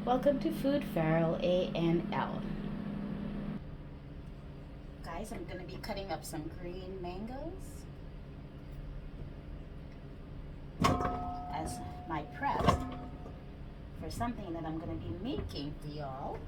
Welcome to Food-Farrell A&L. Guys, I'm going to be cutting up some green mangoes as my prep for something that I'm going to be making for y'all.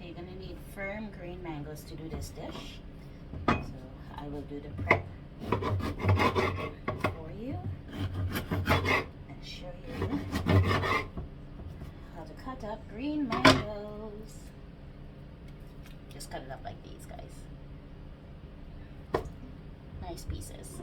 You're going to need firm green mangoes to do this dish. So I will do the prep for you and show you how to cut up green mangoes. Just cut it up like these, guys. Nice pieces.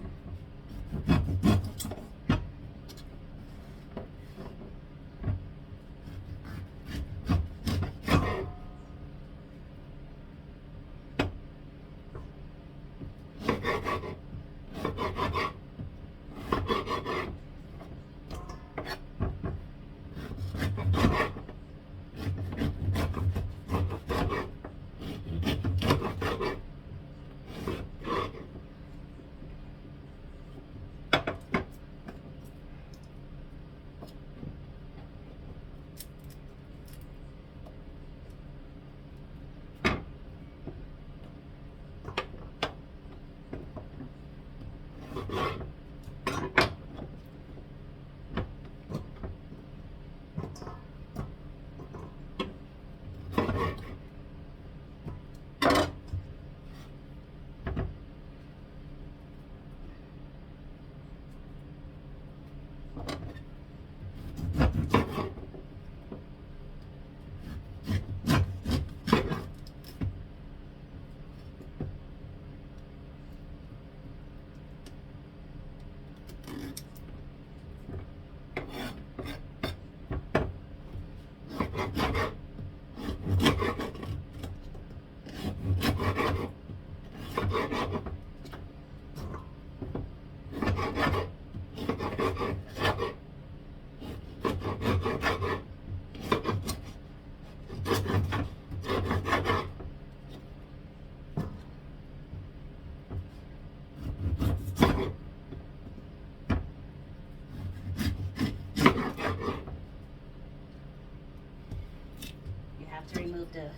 To remove the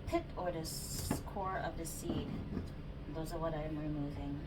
pit or the core of the seed. Those are what I'm removing.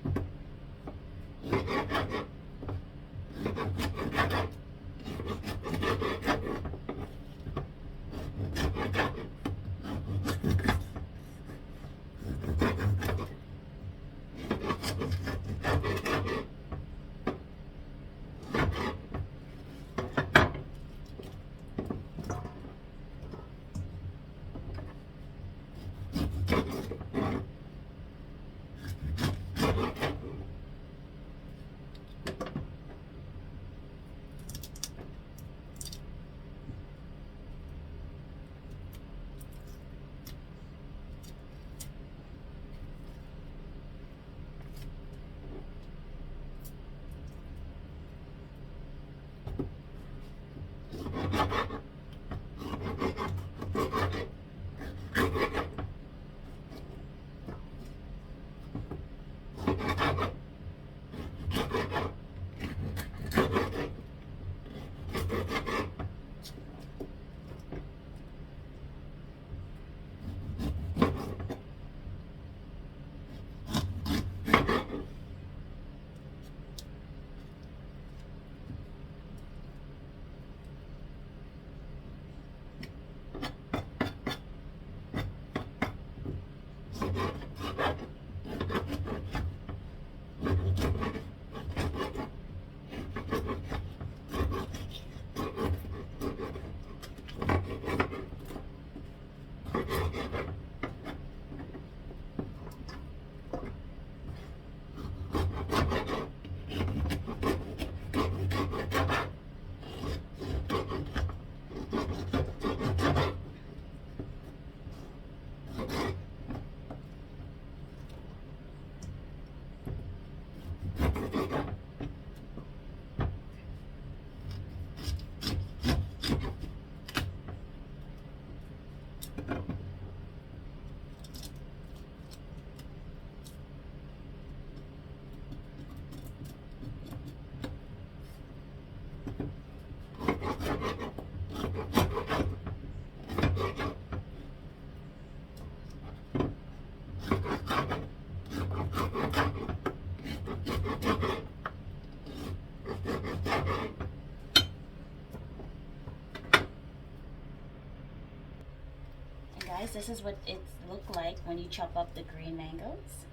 guys, this is what it looked like when you chop up the green mangoes.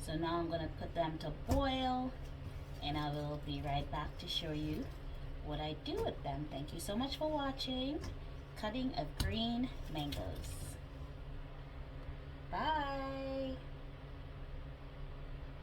So now I'm going to put them to boil, and I will be right back to show you what I do with them. Thank you so much for watching. Cutting of green mangoes.